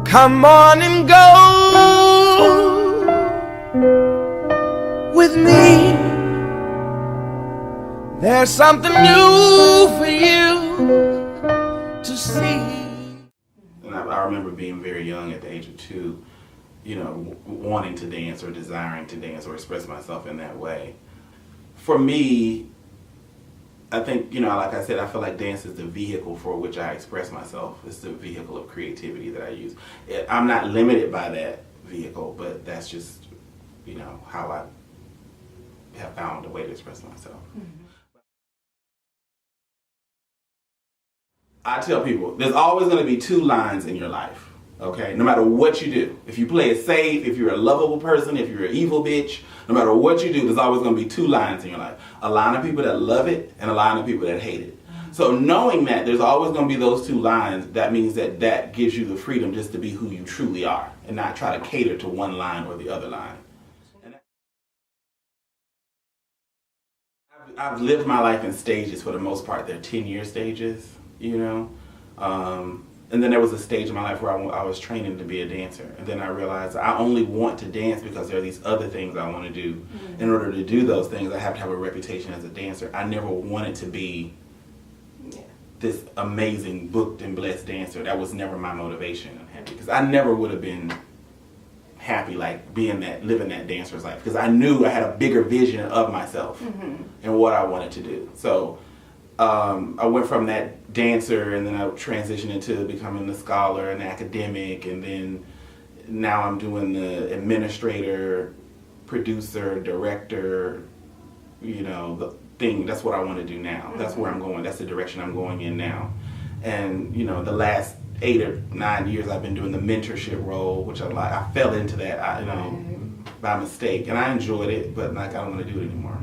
Come on and go with me. There's something new for you to see. And I remember being very young at the age of 2, you know, wanting to dance or desiring to dance or express myself in that way. For me, I think, you know, like I said, I feel like dance is the vehicle for which I express myself. It's the vehicle of creativity that I use. I'm not limited by that vehicle, but that's just, you know, how I have found a way to express myself. Mm-hmm. I tell people, there's always going to be 2 lines in your life, okay? No matter what you do. If you play it safe, if you're a lovable person, if you're an evil bitch, no matter what you do, there's always going to be 2 lines in your life. A line of people that love it and a line of people that hate it. So knowing that there's always going to be those 2 lines, that means that that gives you the freedom just to be who you truly are and not try to cater to one line or the other line. I've lived my life in stages for the most part. They're 10-year stages, you know. And then there was a stage in my life where I was training to be a dancer. And then I realized I only want to dance because there are these other things I want to do. Mm-hmm. In order to do those things, I have to have a reputation as a dancer. I never wanted to be this amazing, booked and blessed dancer. That was never my motivation. Because I never would have been happy like living that dancer's life. Because I knew I had a bigger vision of myself and what I wanted to do. So I went from that dancer, and then I transitioned into becoming the scholar and academic, and then now I'm doing the administrator, producer, director, you know, the thing. That's what I want to do now. That's where I'm going. That's the direction I'm going in now. And, you know, the last 8 or 9 years I've been doing the mentorship role, which I fell into that, by mistake, and I enjoyed it, but like I don't want to do it anymore.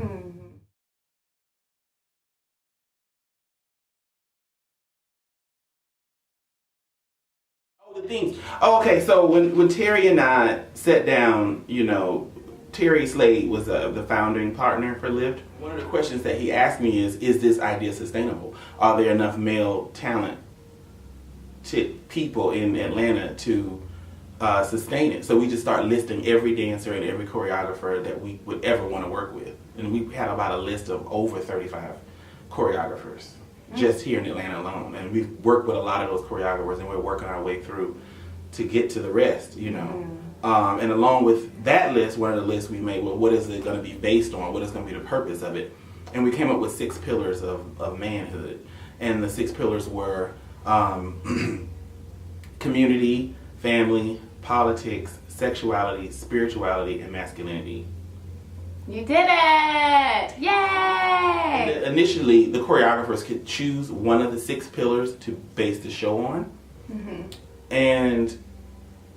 The things. Oh, okay, so when Terry and I sat down, you know, Terry Slade was the founding partner for Lyft. One of the questions that he asked me is this idea sustainable? Are there enough male talented people in Atlanta to sustain it? So we just start listing every dancer and every choreographer that we would ever want to work with. And we had about a list of over 35 choreographers. Just here in Atlanta alone, and we've worked with a lot of those choreographers, and we're working our way through to get to the rest, you know. And along with that list, one of the lists we made, well, what is it going to be based on? What is going to be the purpose of it? And we came up with 6 pillars of manhood, and the 6 pillars were community, family, politics, sexuality, spirituality, and masculinity. You did it! Yay! Initially, the choreographers could choose one of the 6 pillars to base the show on. And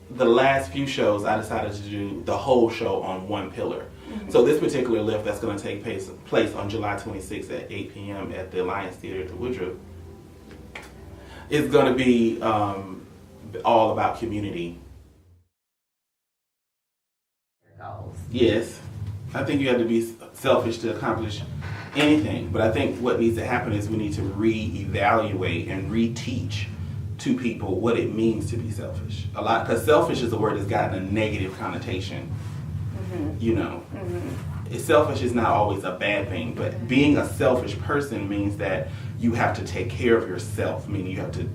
the last few shows, I decided to do the whole show on one pillar. So this particular lift that's going to take place on July 26th at 8 p.m. at the Alliance Theater at the Woodruff is going to be all about community. Yes. I think you have to be selfish to accomplish anything, but I think what needs to happen is we need to reevaluate and reteach to people what it means to be selfish. A lot, because selfish is a word that's gotten a negative connotation. You know, selfish is not always a bad thing, but being a selfish person means that you have to take care of yourself, meaning you have to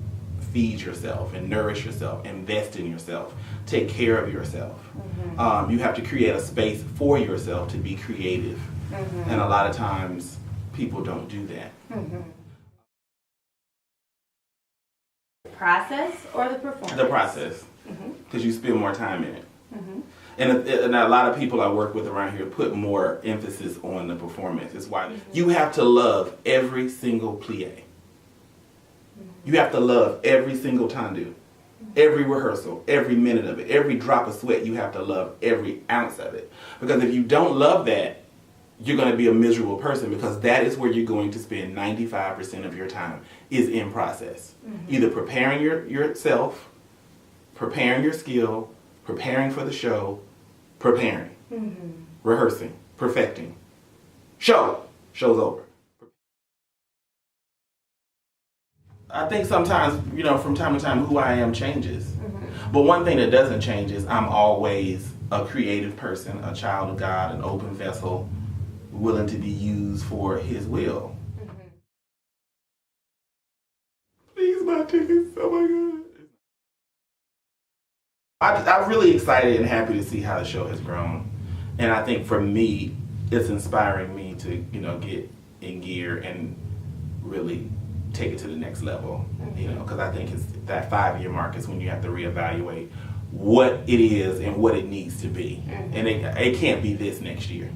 feed yourself and nourish yourself, invest in yourself, take care of yourself. You have to create a space for yourself to be creative. And a lot of times people don't do that. The process or the performance? The process, because you spend more time in it. And a lot of people I work with around here put more emphasis on the performance. It's why you have to love every single plie. You have to love every single tendu, every rehearsal, every minute of it, every drop of sweat. You have to love every ounce of it. Because if you don't love that, you're going to be a miserable person, because that is where you're going to spend 95% of your time is in process. Either preparing yourself, preparing your skill, preparing for the show, preparing, rehearsing, perfecting. Show's over. I think sometimes, you know, from time to time, who I am changes. But one thing that doesn't change is I'm always a creative person, a child of God, an open vessel, willing to be used for His will. Please buy tickets. Oh my God. I'm really excited and happy to see how the show has grown. And I think for me, it's inspiring me to, get in gear and really take it to the next level, because I think it's that 5-year mark is when you have to reevaluate what it is and what it needs to be. And it can't be this next year.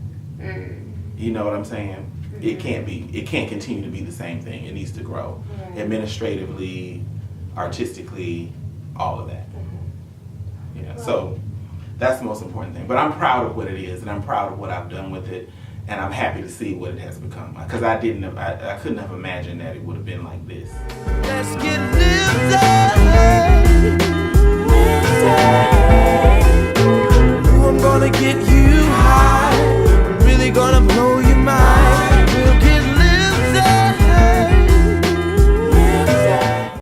You know what I'm saying? It can't continue to be the same thing. It needs to grow. Administratively, artistically, all of that. So that's the most important thing. But I'm proud of what it is, and I'm proud of what I've done with it, and I'm happy to see what it has become. Because I couldn't have imagined that it would have been like this. Let's get lifted.